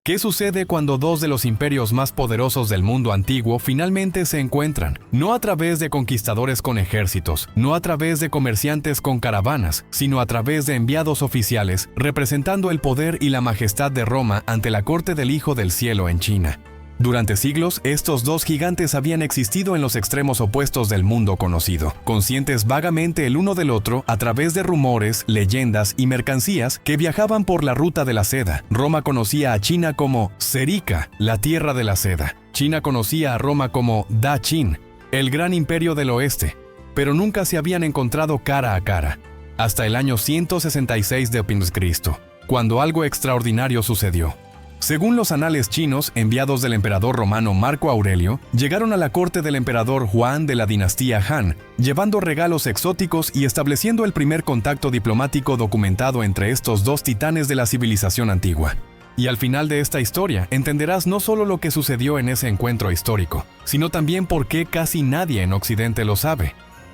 ¿Qué sucede cuando dos de los imperios más poderosos del mundo antiguo finalmente se encuentran? No a través de conquistadores con ejércitos, no a través de comerciantes con caravanas, sino a través de enviados oficiales representando el poder y la majestad de Roma ante la corte del Hijo del Cielo en China. Durante siglos, estos dos gigantes habían existido en los extremos opuestos del mundo conocido, conscientes vagamente el uno del otro a través de rumores, leyendas y mercancías que viajaban por la ruta de la seda. Roma conocía a China como Serica, la tierra de la seda. China conocía a Roma como Da Qin, el gran imperio del oeste, pero nunca se habían encontrado cara a cara, hasta el año 166 d.C., cuando algo extraordinario sucedió. Según los anales chinos, enviados del emperador romano Marco Aurelio, llegaron a la corte del emperador Huan de la dinastía Han, llevando regalos exóticos y estableciendo el primer contacto diplomático documentado entre estos dos titanes de la civilización antigua. Y al final de esta historia, entenderás no solo lo que sucedió en ese encuentro histórico, sino también por qué casi nadie en Occidente lo sabe.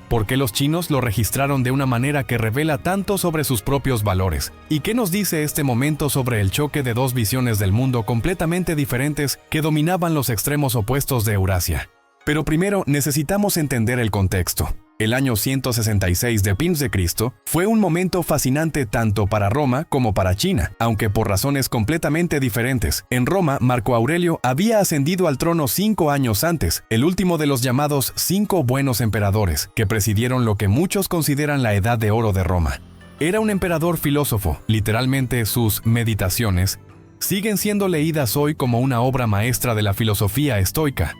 ¿Por qué los chinos lo registraron de una manera que revela tanto sobre sus propios valores? ¿Y qué nos dice este momento sobre el choque de dos visiones del mundo completamente diferentes que dominaban los extremos opuestos de Eurasia? Pero primero necesitamos entender el contexto. El año 166 d.C. fue un momento fascinante tanto para Roma como para China, aunque por razones completamente diferentes. En Roma, Marco Aurelio había ascendido al trono 5 años antes, el último de los llamados 5 buenos emperadores, que presidieron lo que muchos consideran la Edad de Oro de Roma. Era un emperador filósofo, literalmente sus meditaciones siguen siendo leídas hoy como una obra maestra de la filosofía estoica.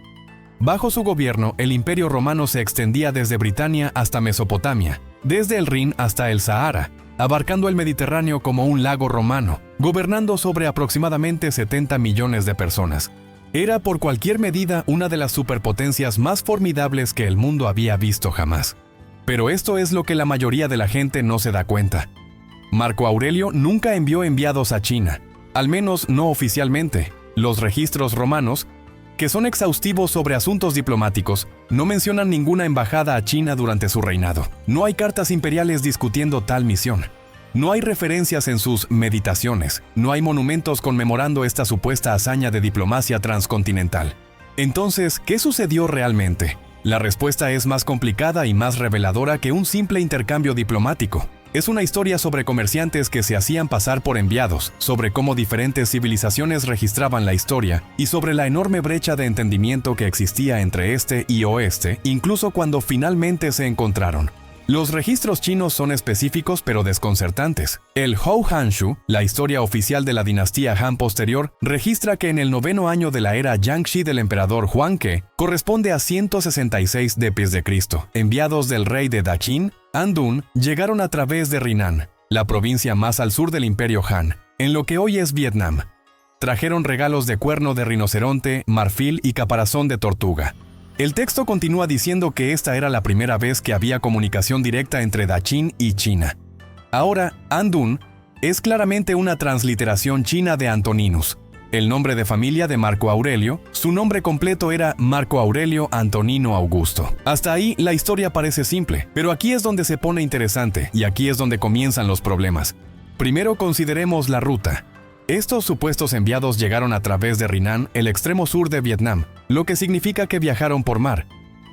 Bajo su gobierno, el Imperio Romano se extendía desde Britania hasta Mesopotamia, desde el Rin hasta el Sahara, abarcando el Mediterráneo como un lago romano, gobernando sobre aproximadamente 70 millones de personas. Era por cualquier medida una de las superpotencias más formidables que el mundo había visto jamás. Pero esto es lo que la mayoría de la gente no se da cuenta. Marco Aurelio nunca envió enviados a China, al menos no oficialmente. Los registros romanos, que son exhaustivos sobre asuntos diplomáticos, no mencionan ninguna embajada a China durante su reinado. No hay cartas imperiales discutiendo tal misión. No hay referencias en sus meditaciones. No hay monumentos conmemorando esta supuesta hazaña de diplomacia transcontinental. Entonces, ¿qué sucedió realmente? La respuesta es más complicada y más reveladora que un simple intercambio diplomático. Es una historia sobre comerciantes que se hacían pasar por enviados, sobre cómo diferentes civilizaciones registraban la historia y sobre la enorme brecha de entendimiento que existía entre este y oeste, incluso cuando finalmente se encontraron. Los registros chinos son específicos pero desconcertantes. El Hou Hanshu, la historia oficial de la dinastía Han posterior, registra que en el 9º año de la era Yangshi del emperador Huangke, corresponde a 166 d.C., enviados del rey de Daqin, Andun, llegaron a través de Rinan, la provincia más al sur del imperio Han, en lo que hoy es Vietnam. Trajeron regalos de cuerno de rinoceronte, marfil y caparazón de tortuga. El texto continúa diciendo que esta era la primera vez que había comunicación directa entre Daqin y China. Ahora, Andun es claramente una transliteración china de Antoninus, el nombre de familia de Marco Aurelio. Su nombre completo era Marco Aurelio Antonino Augusto. Hasta ahí la historia parece simple, pero aquí es donde se pone interesante y aquí es donde comienzan los problemas. Primero consideremos la ruta. Estos supuestos enviados llegaron a través de Rinan, el extremo sur de Vietnam, lo que significa que viajaron por mar,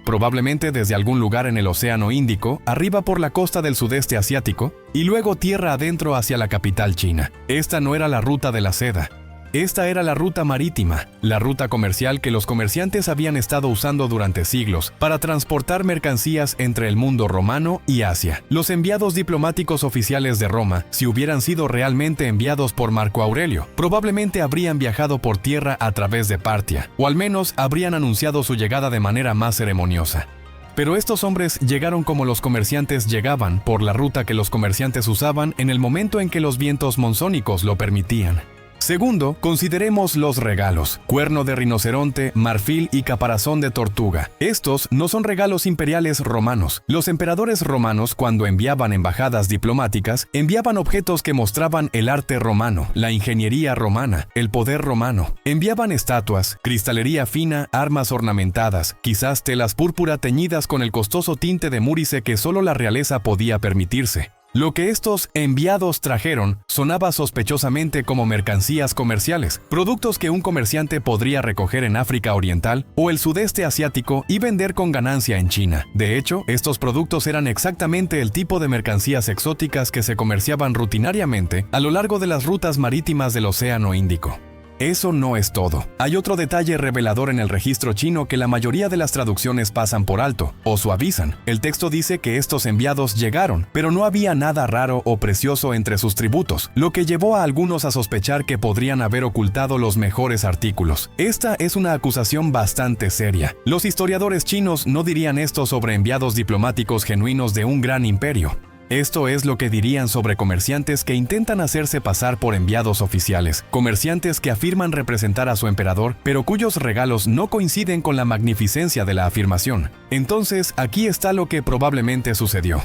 probablemente desde algún lugar en el Océano Índico, arriba por la costa del sudeste asiático, y luego tierra adentro hacia la capital china. Esta no era la ruta de la seda. Esta era la ruta marítima, la ruta comercial que los comerciantes habían estado usando durante siglos para transportar mercancías entre el mundo romano y Asia. Los enviados diplomáticos oficiales de Roma, si hubieran sido realmente enviados por Marco Aurelio, probablemente habrían viajado por tierra a través de Partia, o al menos habrían anunciado su llegada de manera más ceremoniosa. Pero estos hombres llegaron como los comerciantes llegaban, por la ruta que los comerciantes usaban en el momento en que los vientos monzónicos lo permitían. Segundo, consideremos los regalos: cuerno de rinoceronte, marfil y caparazón de tortuga. Estos no son regalos imperiales romanos. Los emperadores romanos, cuando enviaban embajadas diplomáticas, enviaban objetos que mostraban el arte romano, la ingeniería romana, el poder romano. Enviaban estatuas, cristalería fina, armas ornamentadas, quizás telas púrpura teñidas con el costoso tinte de múrice que solo la realeza podía permitirse. Lo que estos enviados trajeron sonaba sospechosamente como mercancías comerciales, productos que un comerciante podría recoger en África Oriental o el sudeste asiático y vender con ganancia en China. De hecho, estos productos eran exactamente el tipo de mercancías exóticas que se comerciaban rutinariamente a lo largo de las rutas marítimas del Océano Índico. Eso no es todo. Hay otro detalle revelador en el registro chino que la mayoría de las traducciones pasan por alto o suavizan. El texto dice que estos enviados llegaron, pero no había nada raro o precioso entre sus tributos, lo que llevó a algunos a sospechar que podrían haber ocultado los mejores artículos. Esta es una acusación bastante seria. Los historiadores chinos no dirían esto sobre enviados diplomáticos genuinos de un gran imperio. Esto es lo que dirían sobre comerciantes que intentan hacerse pasar por enviados oficiales, comerciantes que afirman representar a su emperador, pero cuyos regalos no coinciden con la magnificencia de la afirmación. Entonces, aquí está lo que probablemente sucedió.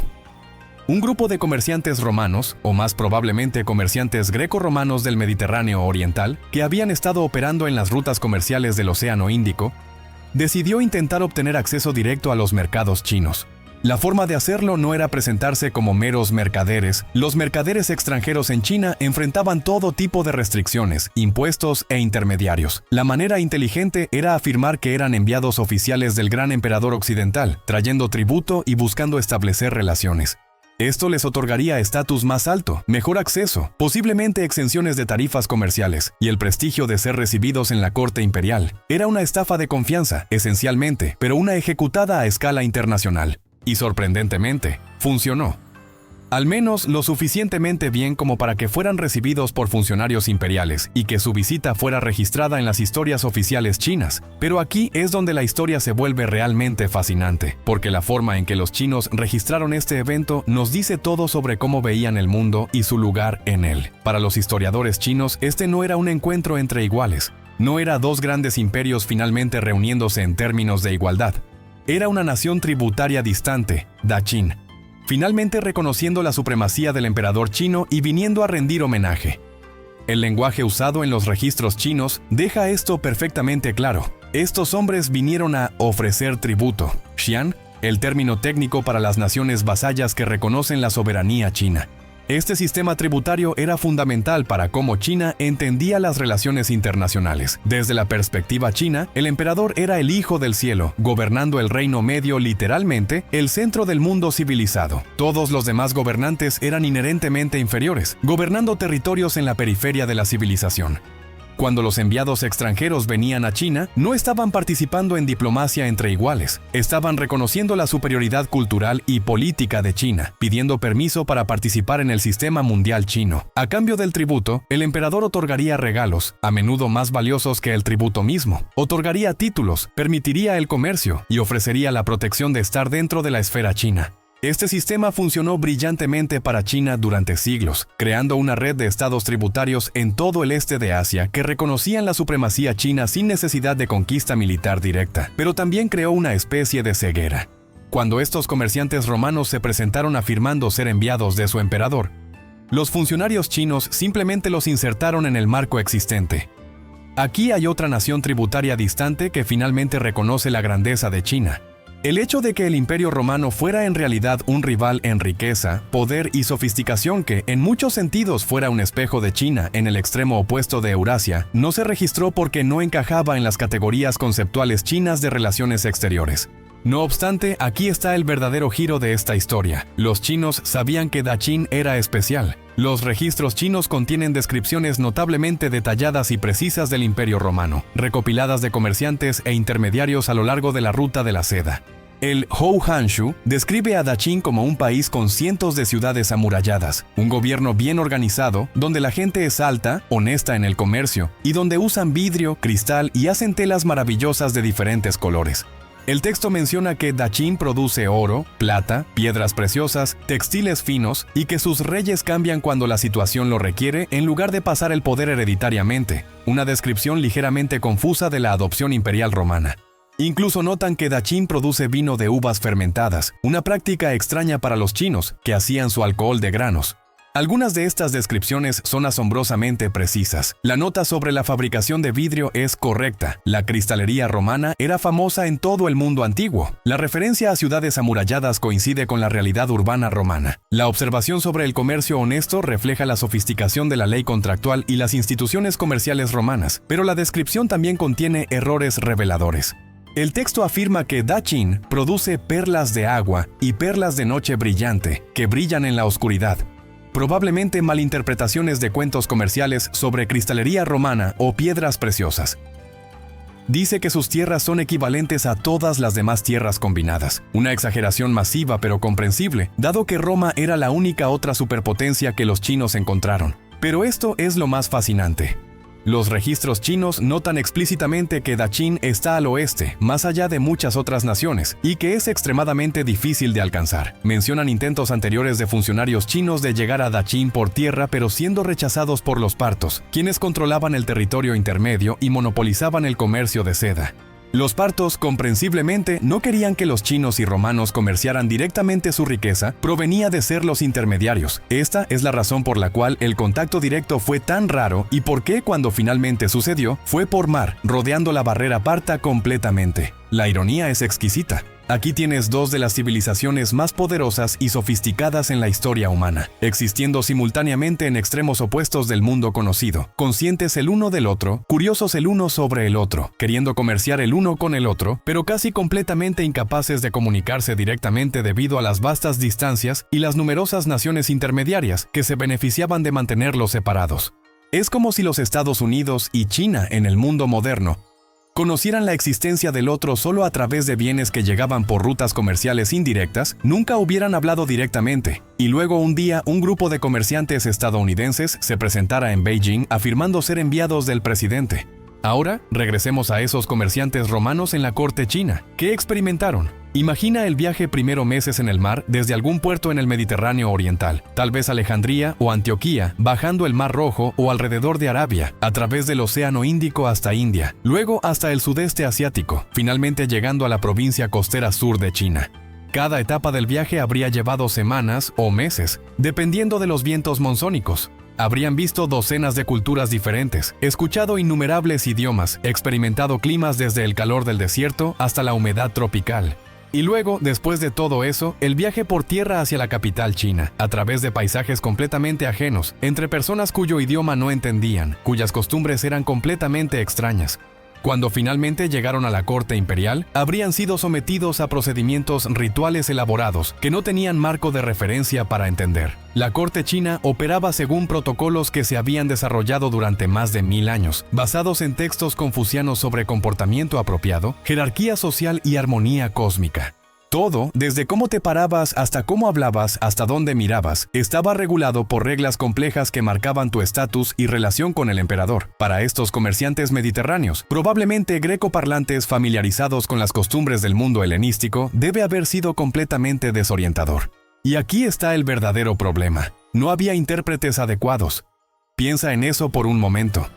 Un grupo de comerciantes romanos, o más probablemente comerciantes greco-romanos del Mediterráneo Oriental, que habían estado operando en las rutas comerciales del Océano Índico, decidió intentar obtener acceso directo a los mercados chinos. La forma de hacerlo no era presentarse como meros mercaderes. Los mercaderes extranjeros en China enfrentaban todo tipo de restricciones, impuestos e intermediarios. La manera inteligente era afirmar que eran enviados oficiales del gran emperador occidental, trayendo tributo y buscando establecer relaciones. Esto les otorgaría estatus más alto, mejor acceso, posiblemente exenciones de tarifas comerciales y el prestigio de ser recibidos en la corte imperial. Era una estafa de confianza, esencialmente, pero una ejecutada a escala internacional. Y sorprendentemente, funcionó. Al menos lo suficientemente bien como para que fueran recibidos por funcionarios imperiales y que su visita fuera registrada en las historias oficiales chinas. Pero aquí es donde la historia se vuelve realmente fascinante, porque la forma en que los chinos registraron este evento nos dice todo sobre cómo veían el mundo y su lugar en él. Para los historiadores chinos, este no era un encuentro entre iguales. No era dos grandes imperios finalmente reuniéndose en términos de igualdad. Era una nación tributaria distante, Daqin, finalmente reconociendo la supremacía del emperador chino y viniendo a rendir homenaje. El lenguaje usado en los registros chinos deja esto perfectamente claro. Estos hombres vinieron a ofrecer tributo, xian, el término técnico para las naciones vasallas que reconocen la soberanía china. Este sistema tributario era fundamental para cómo China entendía las relaciones internacionales. Desde la perspectiva china, el emperador era el hijo del cielo, gobernando el reino medio literalmente, el centro del mundo civilizado. Todos los demás gobernantes eran inherentemente inferiores, gobernando territorios en la periferia de la civilización. Cuando los enviados extranjeros venían a China, no estaban participando en diplomacia entre iguales. Estaban reconociendo la superioridad cultural y política de China, pidiendo permiso para participar en el sistema mundial chino. A cambio del tributo, el emperador otorgaría regalos, a menudo más valiosos que el tributo mismo. Otorgaría títulos, permitiría el comercio y ofrecería la protección de estar dentro de la esfera china. Este sistema funcionó brillantemente para China durante siglos, creando una red de estados tributarios en todo el este de Asia que reconocían la supremacía china sin necesidad de conquista militar directa, pero también creó una especie de ceguera. Cuando estos comerciantes romanos se presentaron afirmando ser enviados de su emperador, los funcionarios chinos simplemente los insertaron en el marco existente. Aquí hay otra nación tributaria distante que finalmente reconoce la grandeza de China. El hecho de que el Imperio Romano fuera en realidad un rival en riqueza, poder y sofisticación que, en muchos sentidos, fuera un espejo de China en el extremo opuesto de Eurasia, no se registró porque no encajaba en las categorías conceptuales chinas de relaciones exteriores. No obstante, aquí está el verdadero giro de esta historia. Los chinos sabían que Daqin era especial. Los registros chinos contienen descripciones notablemente detalladas y precisas del Imperio Romano, recopiladas de comerciantes e intermediarios a lo largo de la ruta de la seda. El Hou Hanshu describe a Daqin como un país con cientos de ciudades amuralladas, un gobierno bien organizado, donde la gente es alta, honesta en el comercio, y donde usan vidrio, cristal y hacen telas maravillosas de diferentes colores. El texto menciona que Daqin produce oro, plata, piedras preciosas, textiles finos y que sus reyes cambian cuando la situación lo requiere en lugar de pasar el poder hereditariamente, una descripción ligeramente confusa de la adopción imperial romana. Incluso notan que Daqin produce vino de uvas fermentadas, una práctica extraña para los chinos, que hacían su alcohol de granos. Algunas de estas descripciones son asombrosamente precisas. La nota sobre la fabricación de vidrio es correcta. La cristalería romana era famosa en todo el mundo antiguo. La referencia a ciudades amuralladas coincide con la realidad urbana romana. La observación sobre el comercio honesto refleja la sofisticación de la ley contractual y las instituciones comerciales romanas, pero la descripción también contiene errores reveladores. El texto afirma que Dachin produce perlas de agua y perlas de noche brillante, que brillan en la oscuridad. Probablemente malinterpretaciones de cuentos comerciales sobre cristalería romana o piedras preciosas. Dice que sus tierras son equivalentes a todas las demás tierras combinadas. Una exageración masiva pero comprensible, dado que Roma era la única otra superpotencia que los chinos encontraron. Pero esto es lo más fascinante. Los registros chinos notan explícitamente que Dachin está al oeste, más allá de muchas otras naciones, y que es extremadamente difícil de alcanzar. Mencionan intentos anteriores de funcionarios chinos de llegar a Dachin por tierra, pero siendo rechazados por los partos, quienes controlaban el territorio intermedio y monopolizaban el comercio de seda. Los partos, comprensiblemente, no querían que los chinos y romanos comerciaran directamente su riqueza, provenía de ser los intermediarios. Esta es la razón por la cual el contacto directo fue tan raro y por qué cuando finalmente sucedió, fue por mar, rodeando la barrera parta completamente. La ironía es exquisita. Aquí tienes dos de las civilizaciones más poderosas y sofisticadas en la historia humana, existiendo simultáneamente en extremos opuestos del mundo conocido, conscientes el uno del otro, curiosos el uno sobre el otro, queriendo comerciar el uno con el otro, pero casi completamente incapaces de comunicarse directamente debido a las vastas distancias y las numerosas naciones intermediarias que se beneficiaban de mantenerlos separados. Es como si los Estados Unidos y China en el mundo moderno conocieran la existencia del otro solo a través de bienes que llegaban por rutas comerciales indirectas, nunca hubieran hablado directamente, y luego un día un grupo de comerciantes estadounidenses se presentara en Beijing afirmando ser enviados del presidente. Ahora, regresemos a esos comerciantes romanos en la corte china. ¿Qué experimentaron? Imagina el viaje primero meses en el mar desde algún puerto en el Mediterráneo oriental, tal vez Alejandría o Antioquía, bajando el Mar Rojo o alrededor de Arabia, a través del Océano Índico hasta India, luego hasta el sudeste asiático, finalmente llegando a la provincia costera sur de China. Cada etapa del viaje habría llevado semanas o meses, dependiendo de los vientos monzónicos. Habrían visto docenas de culturas diferentes, escuchado innumerables idiomas, experimentado climas desde el calor del desierto hasta la humedad tropical. Y luego, después de todo eso, el viaje por tierra hacia la capital china, a través de paisajes completamente ajenos, entre personas cuyo idioma no entendían, cuyas costumbres eran completamente extrañas. Cuando finalmente llegaron a la corte imperial, habrían sido sometidos a procedimientos rituales elaborados que no tenían marco de referencia para entender. La corte china operaba según protocolos que se habían desarrollado durante más de 1000 años, basados en textos confucianos sobre comportamiento apropiado, jerarquía social y armonía cósmica. Todo, desde cómo te parabas hasta cómo hablabas, hasta dónde mirabas, estaba regulado por reglas complejas que marcaban tu estatus y relación con el emperador. Para estos comerciantes mediterráneos, probablemente grecoparlantes familiarizados con las costumbres del mundo helenístico, debe haber sido completamente desorientador. Y aquí está el verdadero problema. No había intérpretes adecuados. Piensa en eso por un momento.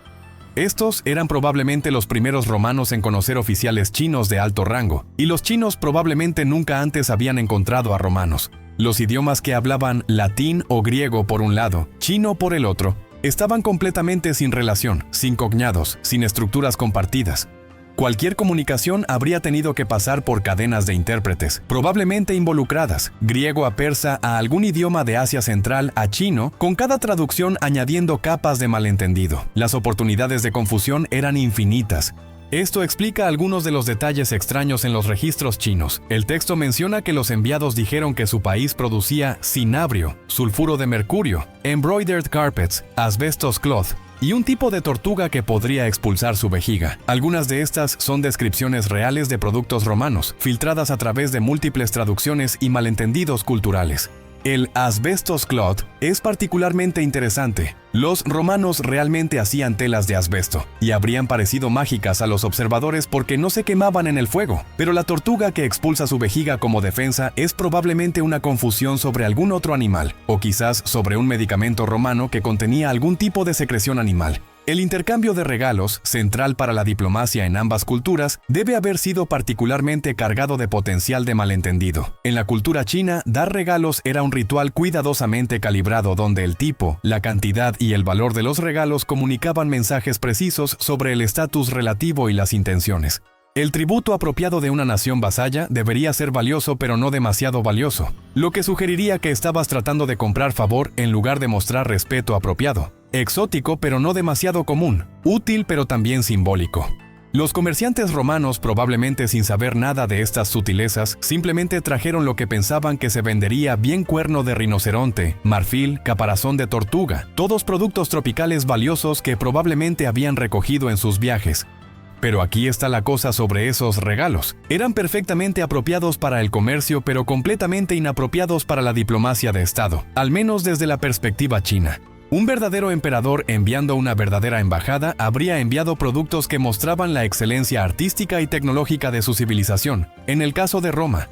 Estos eran probablemente los primeros romanos en conocer oficiales chinos de alto rango, y los chinos probablemente nunca antes habían encontrado a romanos. Los idiomas que hablaban latín o griego por un lado, chino por el otro, estaban completamente sin relación, sin cognados, sin estructuras compartidas. Cualquier comunicación habría tenido que pasar por cadenas de intérpretes, probablemente involucradas, griego a persa a algún idioma de Asia Central a chino, con cada traducción añadiendo capas de malentendido. Las oportunidades de confusión eran infinitas. Esto explica algunos de los detalles extraños en los registros chinos. El texto menciona que los enviados dijeron que su país producía cinabrio, sulfuro de mercurio, embroidered carpets, asbestos cloth, y un tipo de tortuga que podría expulsar su vejiga. Algunas de estas son descripciones reales de productos romanos, filtradas a través de múltiples traducciones y malentendidos culturales. El asbestos cloth es particularmente interesante. Los romanos realmente hacían telas de asbesto, y habrían parecido mágicas a los observadores porque no se quemaban en el fuego. Pero la tortuga que expulsa su vejiga como defensa es probablemente una confusión sobre algún otro animal, o quizás sobre un medicamento romano que contenía algún tipo de secreción animal. El intercambio de regalos, central para la diplomacia en ambas culturas, debe haber sido particularmente cargado de potencial de malentendido. En la cultura china, dar regalos era un ritual cuidadosamente calibrado donde el tipo, la cantidad y el valor de los regalos comunicaban mensajes precisos sobre el estatus relativo y las intenciones. El tributo apropiado de una nación vasalla debería ser valioso pero no demasiado valioso, lo que sugeriría que estabas tratando de comprar favor en lugar de mostrar respeto apropiado. Exótico pero no demasiado común, útil pero también simbólico. Los comerciantes romanos, probablemente sin saber nada de estas sutilezas, simplemente trajeron lo que pensaban que se vendería bien: cuerno de rinoceronte, marfil, caparazón de tortuga, todos productos tropicales valiosos que probablemente habían recogido en sus viajes. Pero aquí está la cosa sobre esos regalos. Eran perfectamente apropiados para el comercio, pero completamente inapropiados para la diplomacia de Estado, al menos desde la perspectiva china. Un verdadero emperador enviando una verdadera embajada habría enviado productos que mostraban la excelencia artística y tecnológica de su civilización, en el caso de Roma.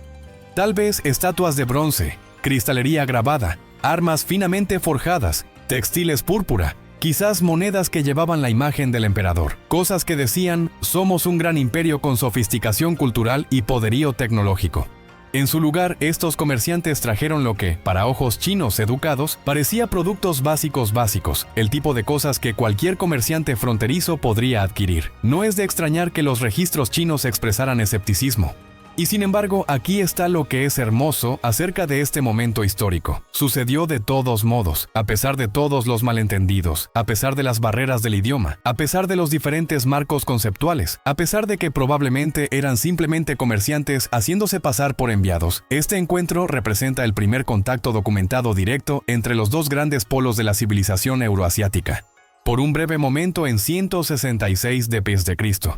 Tal vez estatuas de bronce, cristalería grabada, armas finamente forjadas, textiles púrpura, quizás monedas que llevaban la imagen del emperador, cosas que decían: somos un gran imperio con sofisticación cultural y poderío tecnológico. En su lugar, estos comerciantes trajeron lo que, para ojos chinos educados, parecía productos básicos, el tipo de cosas que cualquier comerciante fronterizo podría adquirir. No es de extrañar que los registros chinos expresaran escepticismo. Y sin embargo, aquí está lo que es hermoso acerca de este momento histórico. Sucedió de todos modos, a pesar de todos los malentendidos, a pesar de las barreras del idioma, a pesar de los diferentes marcos conceptuales, a pesar de que probablemente eran simplemente comerciantes haciéndose pasar por enviados. Este encuentro representa el primer contacto documentado directo entre los dos grandes polos de la civilización euroasiática. Por un breve momento en 166 d.C.,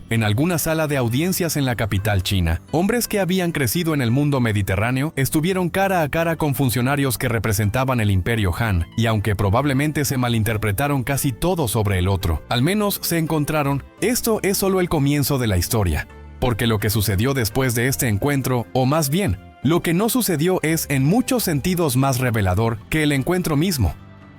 en alguna sala de audiencias en la capital china, hombres que habían crecido en el mundo mediterráneo estuvieron cara a cara con funcionarios que representaban el Imperio Han, y aunque probablemente se malinterpretaron casi todo sobre el otro, al menos se encontraron. Esto es solo el comienzo de la historia, porque lo que sucedió después de este encuentro, o más bien, lo que no sucedió, es en muchos sentidos más revelador que el encuentro mismo.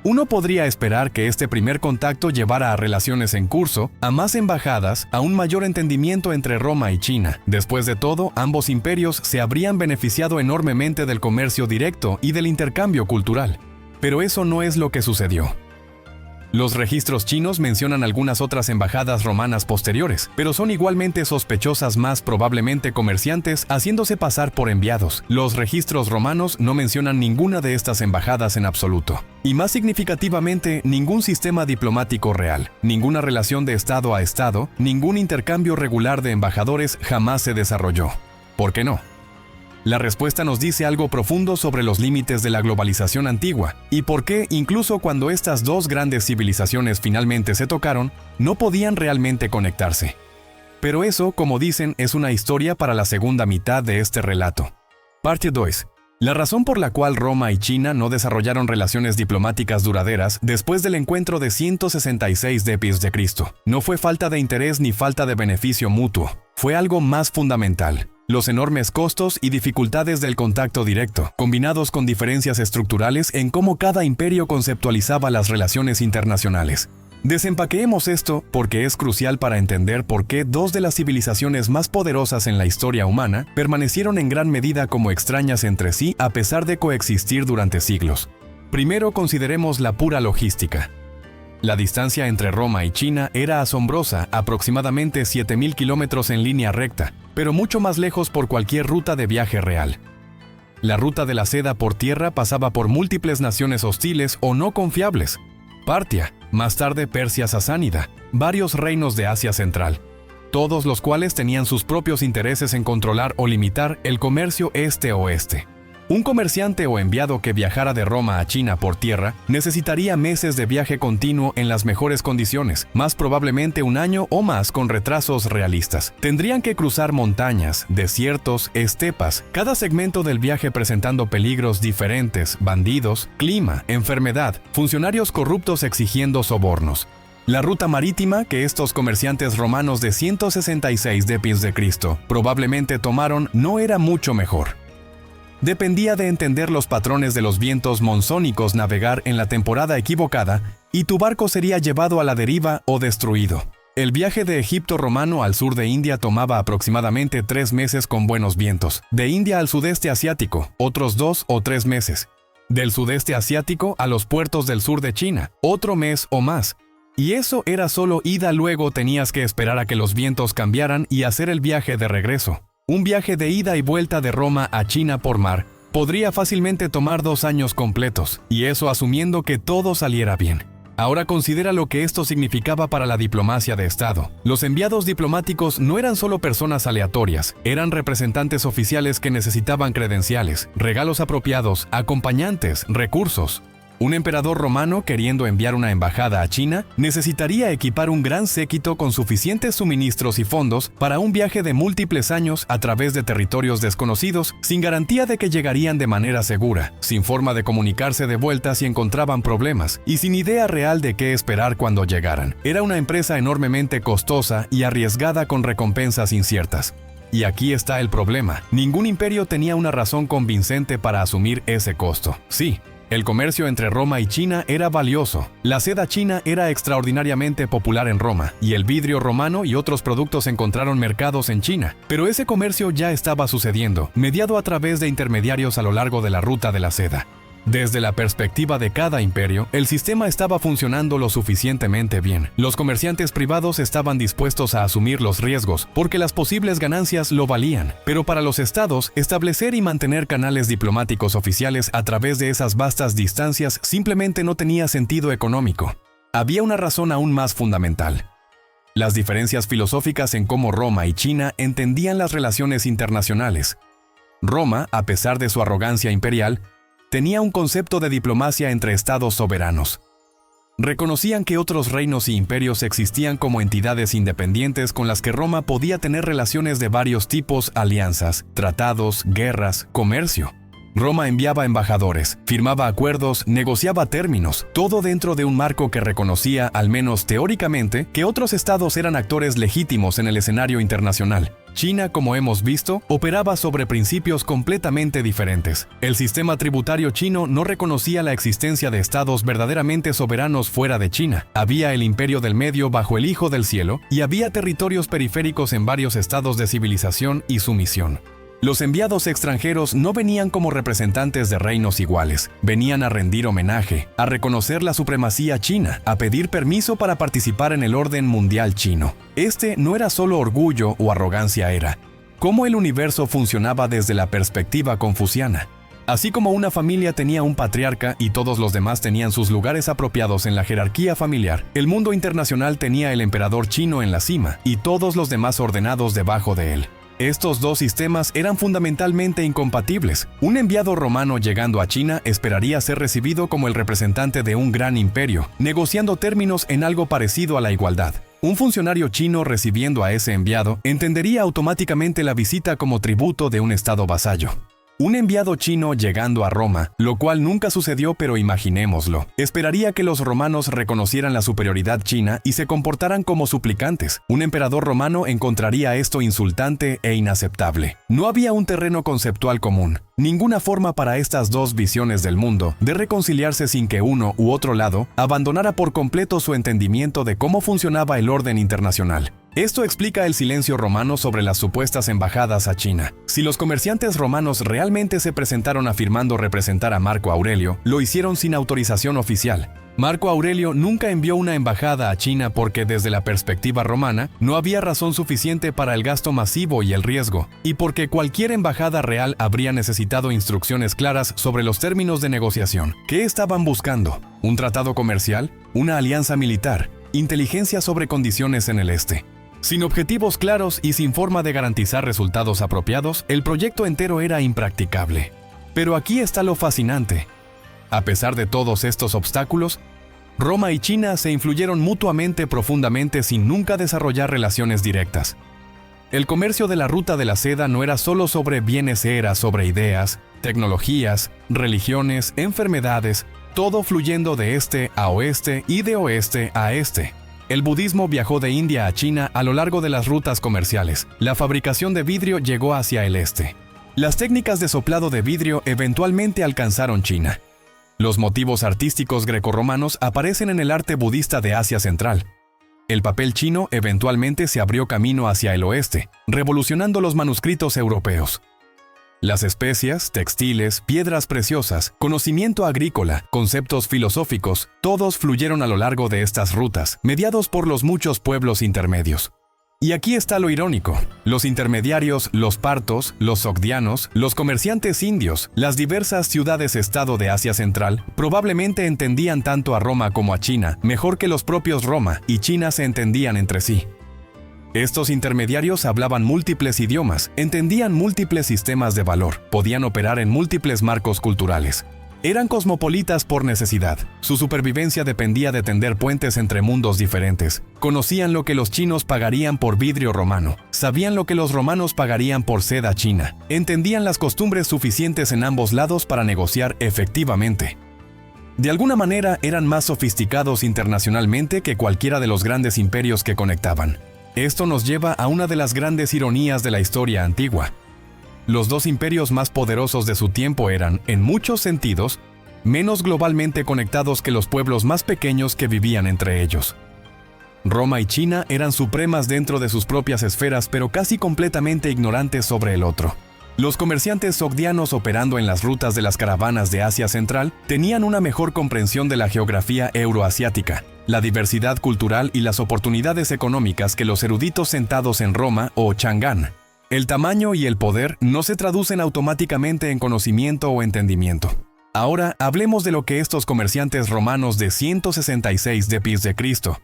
Uno podría esperar que este primer contacto llevara a relaciones en curso, a más embajadas, a un mayor entendimiento entre Roma y China. Después de todo, ambos imperios se habrían beneficiado enormemente del comercio directo y del intercambio cultural. Pero eso no es lo que sucedió. Los registros chinos mencionan algunas otras embajadas romanas posteriores, pero son igualmente sospechosas, más probablemente comerciantes haciéndose pasar por enviados. Los registros romanos no mencionan ninguna de estas embajadas en absoluto. Y más significativamente, ningún sistema diplomático real, ninguna relación de Estado a Estado, ningún intercambio regular de embajadores jamás se desarrolló. ¿Por qué no? La respuesta nos dice algo profundo sobre los límites de la globalización antigua y por qué, incluso cuando estas dos grandes civilizaciones finalmente se tocaron, no podían realmente conectarse. Pero eso, como dicen, es una historia para la segunda mitad de este relato. Parte 2. La razón por la cual Roma y China no desarrollaron relaciones diplomáticas duraderas después del encuentro de 166 d.C. no fue falta de interés ni falta de beneficio mutuo, fue algo más fundamental. Los enormes costos y dificultades del contacto directo, combinados con diferencias estructurales en cómo cada imperio conceptualizaba las relaciones internacionales. Desempaqueemos esto porque es crucial para entender por qué dos de las civilizaciones más poderosas en la historia humana permanecieron en gran medida como extrañas entre sí a pesar de coexistir durante siglos. Primero consideremos la pura logística. La distancia entre Roma y China era asombrosa, aproximadamente 7.000 kilómetros en línea recta, pero mucho más lejos por cualquier ruta de viaje real. La ruta de la seda por tierra pasaba por múltiples naciones hostiles o no confiables: Partia, más tarde Persia sasánida, varios reinos de Asia Central, todos los cuales tenían sus propios intereses en controlar o limitar el comercio este-oeste. Un comerciante o enviado que viajara de Roma a China por tierra necesitaría meses de viaje continuo en las mejores condiciones, más probablemente un año o más con retrasos realistas. Tendrían que cruzar montañas, desiertos, estepas, cada segmento del viaje presentando peligros diferentes, bandidos, clima, enfermedad, funcionarios corruptos exigiendo sobornos. La ruta marítima que estos comerciantes romanos de 166 d.C. probablemente tomaron no era mucho mejor. Dependía de entender los patrones de los vientos monzónicos, navegar en la temporada equivocada y tu barco sería llevado a la deriva o destruido. El viaje de Egipto romano al sur de India tomaba aproximadamente 3 meses con buenos vientos. De India al sudeste asiático, otros 2 o 3 meses. Del sudeste asiático a los puertos del sur de China, otro mes o más. Y eso era solo ida, luego tenías que esperar a que los vientos cambiaran y hacer el viaje de regreso. Un viaje de ida y vuelta de Roma a China por mar podría fácilmente tomar 2 años completos, y eso asumiendo que todo saliera bien. Ahora considera lo que esto significaba para la diplomacia de Estado. Los enviados diplomáticos no eran solo personas aleatorias, eran representantes oficiales que necesitaban credenciales, regalos apropiados, acompañantes, recursos. Un emperador romano, queriendo enviar una embajada a China, necesitaría equipar un gran séquito con suficientes suministros y fondos para un viaje de múltiples años a través de territorios desconocidos, sin garantía de que llegarían de manera segura, sin forma de comunicarse de vuelta si encontraban problemas, y sin idea real de qué esperar cuando llegaran. Era una empresa enormemente costosa y arriesgada con recompensas inciertas. Y aquí está el problema. Ningún imperio tenía una razón convincente para asumir ese costo. Sí, el comercio entre Roma y China era valioso. La seda china era extraordinariamente popular en Roma, y el vidrio romano y otros productos encontraron mercados en China. Pero ese comercio ya estaba sucediendo, mediado a través de intermediarios a lo largo de la ruta de la seda. Desde la perspectiva de cada imperio, el sistema estaba funcionando lo suficientemente bien. Los comerciantes privados estaban dispuestos a asumir los riesgos, porque las posibles ganancias lo valían. Pero para los estados, establecer y mantener canales diplomáticos oficiales a través de esas vastas distancias simplemente no tenía sentido económico. Había una razón aún más fundamental: las diferencias filosóficas en cómo Roma y China entendían las relaciones internacionales. Roma, a pesar de su arrogancia imperial, tenía un concepto de diplomacia entre estados soberanos. Reconocían que otros reinos y imperios existían como entidades independientes con las que Roma podía tener relaciones de varios tipos: alianzas, tratados, guerras, comercio. Roma enviaba embajadores, firmaba acuerdos, negociaba términos, todo dentro de un marco que reconocía, al menos teóricamente, que otros estados eran actores legítimos en el escenario internacional. China, como hemos visto, operaba sobre principios completamente diferentes. El sistema tributario chino no reconocía la existencia de estados verdaderamente soberanos fuera de China. Había el imperio del medio bajo el Hijo del Cielo, y había territorios periféricos en varios estados de civilización y sumisión. Los enviados extranjeros no venían como representantes de reinos iguales, venían a rendir homenaje, a reconocer la supremacía china, a pedir permiso para participar en el orden mundial chino. Este no era solo orgullo o arrogancia, era cómo el universo funcionaba desde la perspectiva confuciana. Así como una familia tenía un patriarca y todos los demás tenían sus lugares apropiados en la jerarquía familiar, el mundo internacional tenía el emperador chino en la cima y todos los demás ordenados debajo de él. Estos dos sistemas eran fundamentalmente incompatibles. Un enviado romano llegando a China esperaría ser recibido como el representante de un gran imperio, negociando términos en algo parecido a la igualdad. Un funcionario chino recibiendo a ese enviado entendería automáticamente la visita como tributo de un estado vasallo. Un enviado chino llegando a Roma, lo cual nunca sucedió, pero imaginémoslo, esperaría que los romanos reconocieran la superioridad china y se comportaran como suplicantes. Un emperador romano encontraría esto insultante e inaceptable. No había un terreno conceptual común, ninguna forma para estas dos visiones del mundo de reconciliarse sin que uno u otro lado abandonara por completo su entendimiento de cómo funcionaba el orden internacional. Esto explica el silencio romano sobre las supuestas embajadas a China. Si los comerciantes romanos realmente se presentaron afirmando representar a Marco Aurelio, lo hicieron sin autorización oficial. Marco Aurelio nunca envió una embajada a China porque desde la perspectiva romana no había razón suficiente para el gasto masivo y el riesgo, y porque cualquier embajada real habría necesitado instrucciones claras sobre los términos de negociación. ¿Qué estaban buscando? ¿Un tratado comercial? ¿Una alianza militar? ¿Inteligencia sobre condiciones en el este? Sin objetivos claros y sin forma de garantizar resultados apropiados, el proyecto entero era impracticable. Pero aquí está lo fascinante. A pesar de todos estos obstáculos, Roma y China se influyeron mutuamente profundamente sin nunca desarrollar relaciones directas. El comercio de la ruta de la seda no era solo sobre bienes, era sobre ideas, tecnologías, religiones, enfermedades, todo fluyendo de este a oeste y de oeste a este. El budismo viajó de India a China a lo largo de las rutas comerciales. La fabricación de vidrio llegó hacia el este. Las técnicas de soplado de vidrio eventualmente alcanzaron China. Los motivos artísticos grecorromanos aparecen en el arte budista de Asia Central. El papel chino eventualmente se abrió camino hacia el oeste, revolucionando los manuscritos europeos. Las especias, textiles, piedras preciosas, conocimiento agrícola, conceptos filosóficos, todos fluyeron a lo largo de estas rutas, mediados por los muchos pueblos intermedios. Y aquí está lo irónico. Los intermediarios, los partos, los sogdianos, los comerciantes indios, las diversas ciudades-estado de Asia Central, probablemente entendían tanto a Roma como a China, mejor que los propios Roma y China se entendían entre sí. Estos intermediarios hablaban múltiples idiomas, entendían múltiples sistemas de valor, podían operar en múltiples marcos culturales. Eran cosmopolitas por necesidad. Su supervivencia dependía de tender puentes entre mundos diferentes. Conocían lo que los chinos pagarían por vidrio romano. Sabían lo que los romanos pagarían por seda china. Entendían las costumbres suficientes en ambos lados para negociar efectivamente. De alguna manera eran más sofisticados internacionalmente que cualquiera de los grandes imperios que conectaban. Esto nos lleva a una de las grandes ironías de la historia antigua. Los dos imperios más poderosos de su tiempo eran, en muchos sentidos, menos globalmente conectados que los pueblos más pequeños que vivían entre ellos. Roma y China eran supremas dentro de sus propias esferas, pero casi completamente ignorantes sobre el otro. Los comerciantes sogdianos operando en las rutas de las caravanas de Asia Central tenían una mejor comprensión de la geografía euroasiática, la diversidad cultural y las oportunidades económicas que los eruditos sentados en Roma o Chang'an. El tamaño y el poder no se traducen automáticamente en conocimiento o entendimiento. Ahora hablemos de lo que estos comerciantes romanos de 166 d.C.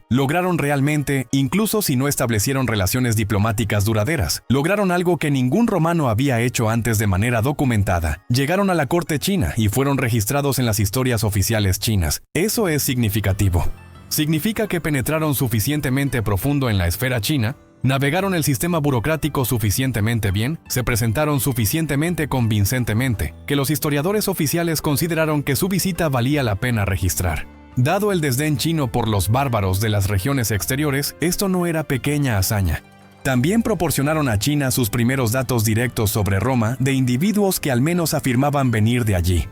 lograron realmente, incluso si no establecieron relaciones diplomáticas duraderas. Lograron algo que ningún romano había hecho antes de manera documentada. Llegaron a la corte china y fueron registrados en las historias oficiales chinas. Eso es significativo. Significa que penetraron suficientemente profundo en la esfera china, navegaron el sistema burocrático suficientemente bien, se presentaron suficientemente convincentemente, que los historiadores oficiales consideraron que su visita valía la pena registrar. Dado el desdén chino por los bárbaros de las regiones exteriores, esto no era pequeña hazaña. También proporcionaron a China sus primeros datos directos sobre Roma de individuos que al menos afirmaban venir de allí.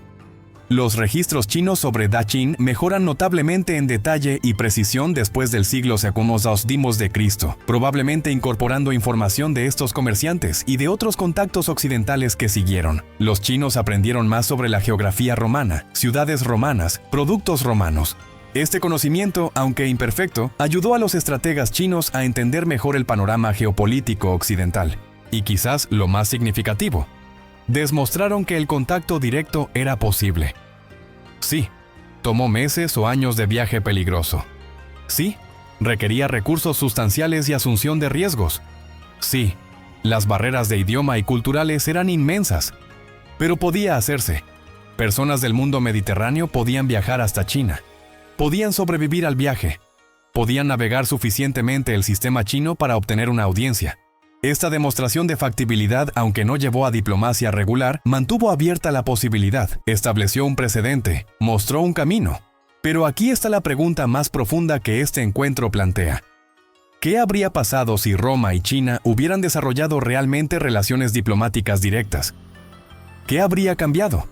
Los registros chinos sobre Daqin mejoran notablemente en detalle y precisión después del siglo II de Cristo, probablemente incorporando información de estos comerciantes y de otros contactos occidentales que siguieron. Los chinos aprendieron más sobre la geografía romana, ciudades romanas, productos romanos. Este conocimiento, aunque imperfecto, ayudó a los estrategas chinos a entender mejor el panorama geopolítico occidental. Y quizás lo más significativo, demostraron que el contacto directo era posible. Sí, tomó meses o años de viaje peligroso. Sí, requería recursos sustanciales y asunción de riesgos. Sí, las barreras de idioma y culturales eran inmensas, pero podía hacerse. Personas del mundo mediterráneo podían viajar hasta China. Podían sobrevivir al viaje. Podían navegar suficientemente el sistema chino para obtener una audiencia. Esta demostración de factibilidad, aunque no llevó a diplomacia regular, mantuvo abierta la posibilidad, estableció un precedente, mostró un camino. Pero aquí está la pregunta más profunda que este encuentro plantea. ¿Qué habría pasado si Roma y China hubieran desarrollado realmente relaciones diplomáticas directas? ¿Qué habría cambiado?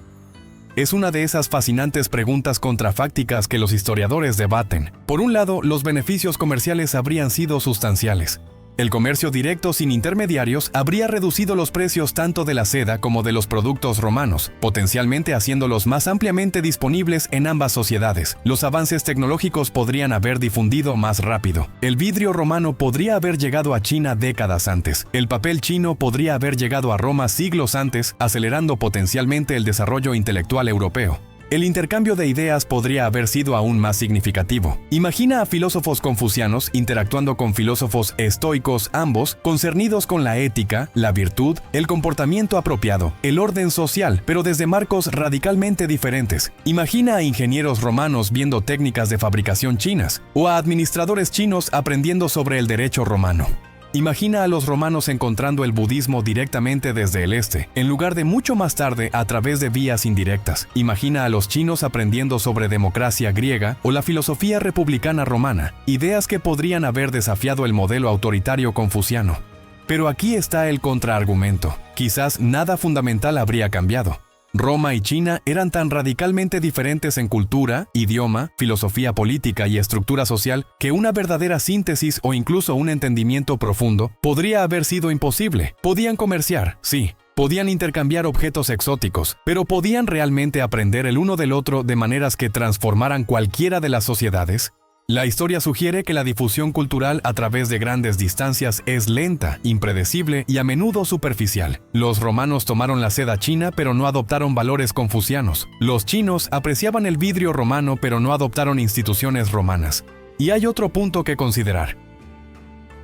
Es una de esas fascinantes preguntas contrafácticas que los historiadores debaten. Por un lado, los beneficios comerciales habrían sido sustanciales. El comercio directo sin intermediarios habría reducido los precios tanto de la seda como de los productos romanos, potencialmente haciéndolos más ampliamente disponibles en ambas sociedades. Los avances tecnológicos podrían haber difundido más rápido. El vidrio romano podría haber llegado a China décadas antes. El papel chino podría haber llegado a Roma siglos antes, acelerando potencialmente el desarrollo intelectual europeo. El intercambio de ideas podría haber sido aún más significativo. Imagina a filósofos confucianos interactuando con filósofos estoicos, ambos concernidos con la ética, la virtud, el comportamiento apropiado, el orden social, pero desde marcos radicalmente diferentes. Imagina a ingenieros romanos viendo técnicas de fabricación chinas, o a administradores chinos aprendiendo sobre el derecho romano. Imagina a los romanos encontrando el budismo directamente desde el este, en lugar de mucho más tarde a través de vías indirectas. Imagina a los chinos aprendiendo sobre democracia griega o la filosofía republicana romana, ideas que podrían haber desafiado el modelo autoritario confuciano. Pero aquí está el contraargumento. Quizás nada fundamental habría cambiado. Roma y China eran tan radicalmente diferentes en cultura, idioma, filosofía política y estructura social que una verdadera síntesis o incluso un entendimiento profundo podría haber sido imposible. Podían comerciar, sí. Podían intercambiar objetos exóticos, pero ¿podían realmente aprender el uno del otro de maneras que transformaran cualquiera de las sociedades? La historia sugiere que la difusión cultural a través de grandes distancias es lenta, impredecible y a menudo superficial. Los romanos tomaron la seda china pero no adoptaron valores confucianos. Los chinos apreciaban el vidrio romano pero no adoptaron instituciones romanas. Y hay otro punto que considerar.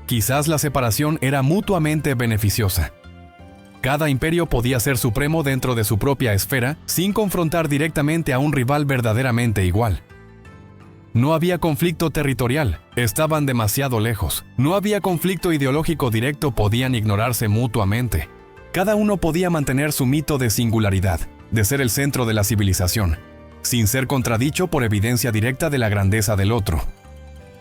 Quizás la separación era mutuamente beneficiosa. Cada imperio podía ser supremo dentro de su propia esfera sin confrontar directamente a un rival verdaderamente igual. No había conflicto territorial, estaban demasiado lejos. No había conflicto ideológico directo, podían ignorarse mutuamente. Cada uno podía mantener su mito de singularidad, de ser el centro de la civilización, sin ser contradicho por evidencia directa de la grandeza del otro.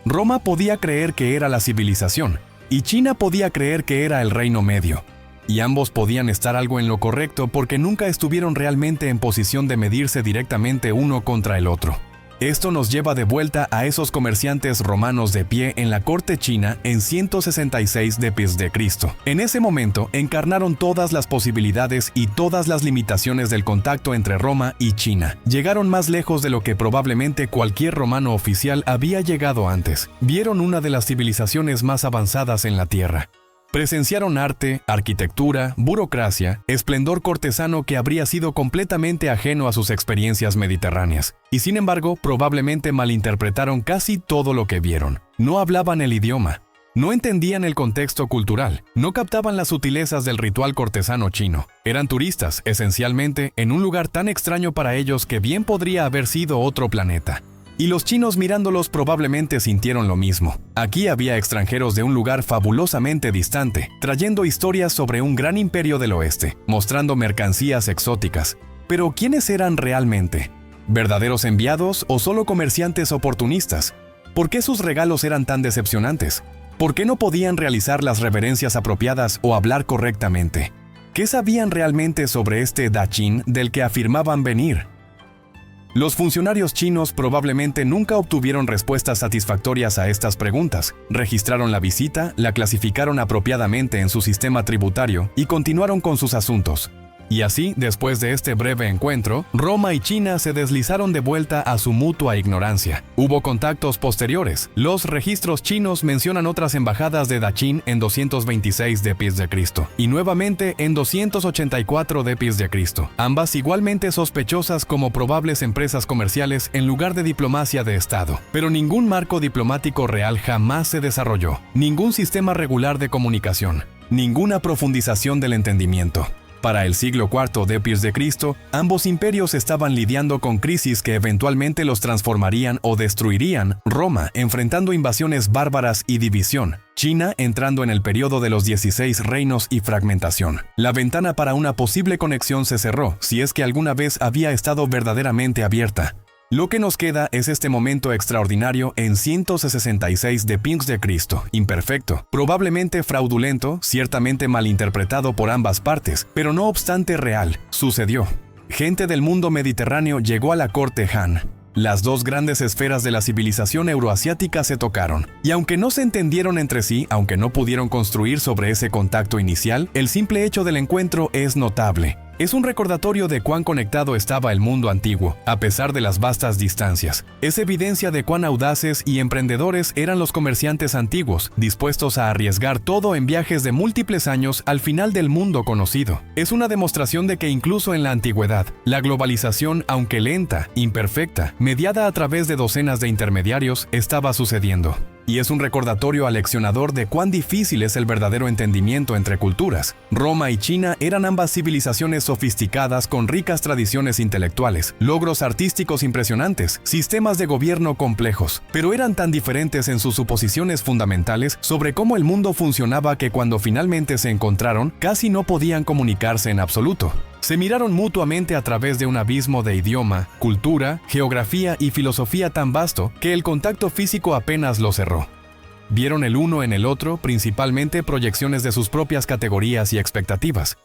Roma podía creer que era la civilización, y China podía creer que era el Reino Medio. Y ambos podían estar algo en lo correcto porque nunca estuvieron realmente en posición de medirse directamente uno contra el otro. Esto nos lleva de vuelta a esos comerciantes romanos de pie en la corte china en 166 d.C. En ese momento encarnaron todas las posibilidades y todas las limitaciones del contacto entre Roma y China. Llegaron más lejos de lo que probablemente cualquier romano oficial había llegado antes. Vieron una de las civilizaciones más avanzadas en la Tierra. Presenciaron arte, arquitectura, burocracia, esplendor cortesano que habría sido completamente ajeno a sus experiencias mediterráneas. Y sin embargo, probablemente malinterpretaron casi todo lo que vieron. No hablaban el idioma, no entendían el contexto cultural, no captaban las sutilezas del ritual cortesano chino. Eran turistas, esencialmente, en un lugar tan extraño para ellos que bien podría haber sido otro planeta. Y los chinos mirándolos probablemente sintieron lo mismo. Aquí había extranjeros de un lugar fabulosamente distante, trayendo historias sobre un gran imperio del oeste, mostrando mercancías exóticas. Pero ¿quiénes eran realmente? ¿Verdaderos enviados o solo comerciantes oportunistas? ¿Por qué sus regalos eran tan decepcionantes? ¿Por qué no podían realizar las reverencias apropiadas o hablar correctamente? ¿Qué sabían realmente sobre este Daqin del que afirmaban venir? Los funcionarios chinos probablemente nunca obtuvieron respuestas satisfactorias a estas preguntas. Registraron la visita, la clasificaron apropiadamente en su sistema tributario y continuaron con sus asuntos. Y así, después de este breve encuentro, Roma y China se deslizaron de vuelta a su mutua ignorancia. Hubo contactos posteriores. Los registros chinos mencionan otras embajadas de Daqin en 226 d.C. y nuevamente en 284 d.C., ambas igualmente sospechosas como probables empresas comerciales en lugar de diplomacia de Estado. Pero ningún marco diplomático real jamás se desarrolló, ningún sistema regular de comunicación, ninguna profundización del entendimiento. Para el siglo IV d.C., ambos imperios estaban lidiando con crisis que eventualmente los transformarían o destruirían. Roma enfrentando invasiones bárbaras y división. China entrando en el periodo de los 16 reinos y fragmentación. La ventana para una posible conexión se cerró, si es que alguna vez había estado verdaderamente abierta. Lo que nos queda es este momento extraordinario en 166 d.C., imperfecto, probablemente fraudulento, ciertamente malinterpretado por ambas partes, pero no obstante real, sucedió. Gente del mundo mediterráneo llegó a la corte Han. Las dos grandes esferas de la civilización euroasiática se tocaron. Y aunque no se entendieron entre sí, aunque no pudieron construir sobre ese contacto inicial, el simple hecho del encuentro es notable. Es un recordatorio de cuán conectado estaba el mundo antiguo, a pesar de las vastas distancias. Es evidencia de cuán audaces y emprendedores eran los comerciantes antiguos, dispuestos a arriesgar todo en viajes de múltiples años al final del mundo conocido. Es una demostración de que incluso en la antigüedad, la globalización, aunque lenta, imperfecta, mediada a través de docenas de intermediarios, estaba sucediendo. Y es un recordatorio aleccionador de cuán difícil es el verdadero entendimiento entre culturas. Roma y China eran ambas civilizaciones sofisticadas con ricas tradiciones intelectuales, logros artísticos impresionantes, sistemas de gobierno complejos, pero eran tan diferentes en sus suposiciones fundamentales sobre cómo el mundo funcionaba que cuando finalmente se encontraron, casi no podían comunicarse en absoluto. Se miraron mutuamente a través de un abismo de idioma, cultura, geografía y filosofía tan vasto que el contacto físico apenas lo cerró. Vieron el uno en el otro principalmente proyecciones de sus propias categorías y expectativas.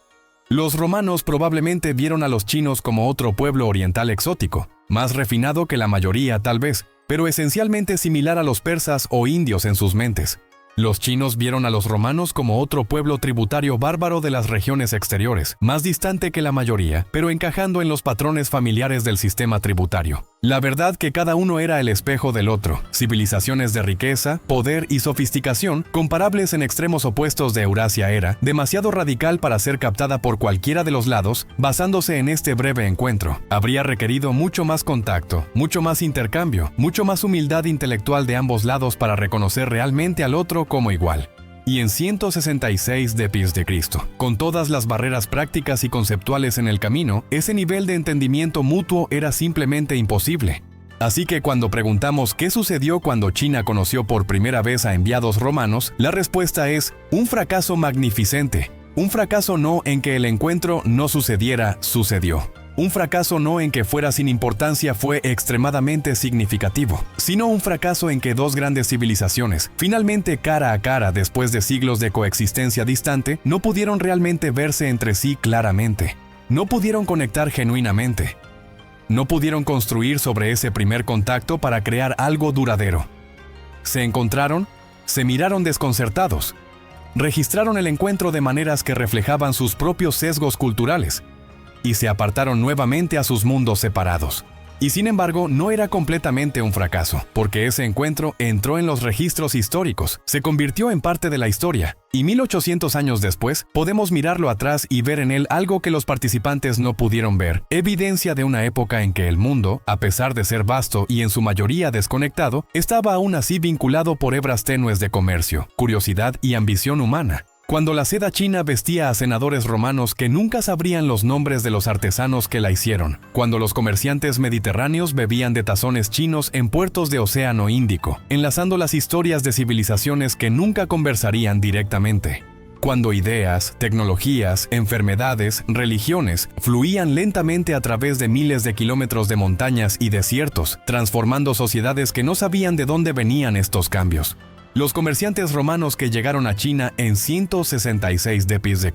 Los romanos probablemente vieron a los chinos como otro pueblo oriental exótico, más refinado que la mayoría tal vez, pero esencialmente similar a los persas o indios en sus mentes. Los chinos vieron a los romanos como otro pueblo tributario bárbaro de las regiones exteriores, más distante que la mayoría, pero encajando en los patrones familiares del sistema tributario. La verdad que cada uno era el espejo del otro, civilizaciones de riqueza, poder y sofisticación, comparables en extremos opuestos de Eurasia era, demasiado radical para ser captada por cualquiera de los lados, basándose en este breve encuentro. Habría requerido mucho más contacto, mucho más intercambio, mucho más humildad intelectual de ambos lados para reconocer realmente al otro como igual. Y en 166 d.C., con todas las barreras prácticas y conceptuales en el camino, ese nivel de entendimiento mutuo era simplemente imposible. Así que cuando preguntamos qué sucedió cuando China conoció por primera vez a enviados romanos, la respuesta es un fracaso magnificente. Un fracaso no en que el encuentro no sucediera, sucedió. Un fracaso no en que fuera sin importancia, fue extremadamente significativo, sino un fracaso en que dos grandes civilizaciones, finalmente cara a cara después de siglos de coexistencia distante, no pudieron realmente verse entre sí claramente. No pudieron conectar genuinamente. No pudieron construir sobre ese primer contacto para crear algo duradero. Se encontraron, se miraron desconcertados. Registraron el encuentro de maneras que reflejaban sus propios sesgos culturales, y se apartaron nuevamente a sus mundos separados. Y sin embargo, no era completamente un fracaso, porque ese encuentro entró en los registros históricos, se convirtió en parte de la historia, y 1800 años después, podemos mirarlo atrás y ver en él algo que los participantes no pudieron ver, evidencia de una época en que el mundo, a pesar de ser vasto y en su mayoría desconectado, estaba aún así vinculado por hebras tenues de comercio, curiosidad y ambición humana. Cuando la seda china vestía a senadores romanos que nunca sabrían los nombres de los artesanos que la hicieron, cuando los comerciantes mediterráneos bebían de tazones chinos en puertos de Océano Índico, enlazando las historias de civilizaciones que nunca conversarían directamente. Cuando ideas, tecnologías, enfermedades, religiones fluían lentamente a través de miles de kilómetros de montañas y desiertos, transformando sociedades que no sabían de dónde venían estos cambios. Los comerciantes romanos que llegaron a China en 166 d.C.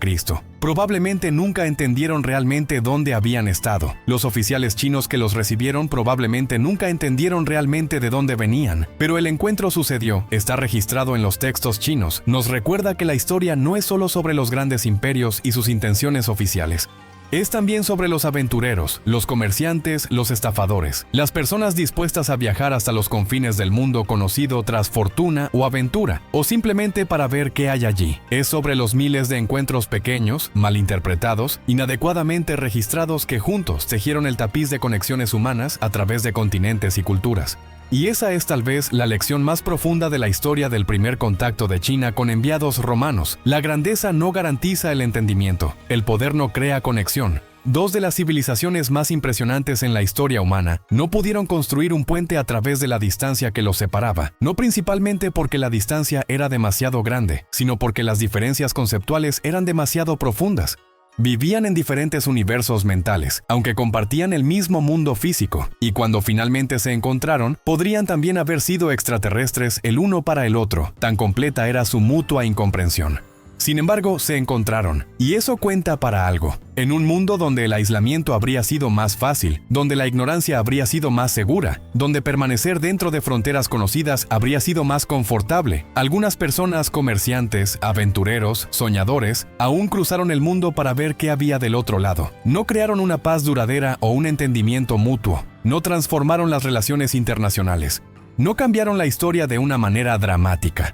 probablemente nunca entendieron realmente dónde habían estado. Los oficiales chinos que los recibieron probablemente nunca entendieron realmente de dónde venían. Pero el encuentro sucedió, está registrado en los textos chinos. Nos recuerda que la historia no es solo sobre los grandes imperios y sus intenciones oficiales. Es también sobre los aventureros, los comerciantes, los estafadores, las personas dispuestas a viajar hasta los confines del mundo conocido tras fortuna o aventura, o simplemente para ver qué hay allí. Es sobre los miles de encuentros pequeños, malinterpretados, inadecuadamente registrados que juntos tejieron el tapiz de conexiones humanas a través de continentes y culturas. Y esa es tal vez la lección más profunda de la historia del primer contacto de China con enviados romanos. La grandeza no garantiza el entendimiento, el poder no crea conexión. Dos de las civilizaciones más impresionantes en la historia humana no pudieron construir un puente a través de la distancia que los separaba, no principalmente porque la distancia era demasiado grande, sino porque las diferencias conceptuales eran demasiado profundas. Vivían en diferentes universos mentales, aunque compartían el mismo mundo físico, y cuando finalmente se encontraron, podrían también haber sido extraterrestres el uno para el otro, tan completa era su mutua incomprensión. Sin embargo, se encontraron, y eso cuenta para algo. En un mundo donde el aislamiento habría sido más fácil, donde la ignorancia habría sido más segura, donde permanecer dentro de fronteras conocidas habría sido más confortable, algunas personas, comerciantes, aventureros, soñadores, aún cruzaron el mundo para ver qué había del otro lado. No crearon una paz duradera o un entendimiento mutuo, no transformaron las relaciones internacionales, no cambiaron la historia de una manera dramática,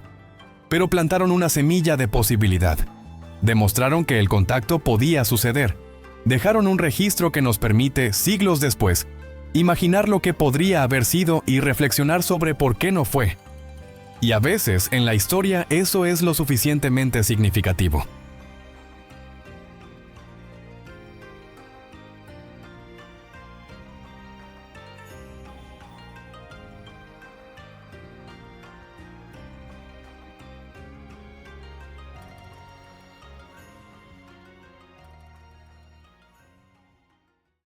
pero plantaron una semilla de posibilidad. Demostraron que el contacto podía suceder. Dejaron un registro que nos permite, siglos después, imaginar lo que podría haber sido y reflexionar sobre por qué no fue. Y a veces, en la historia, eso es lo suficientemente significativo.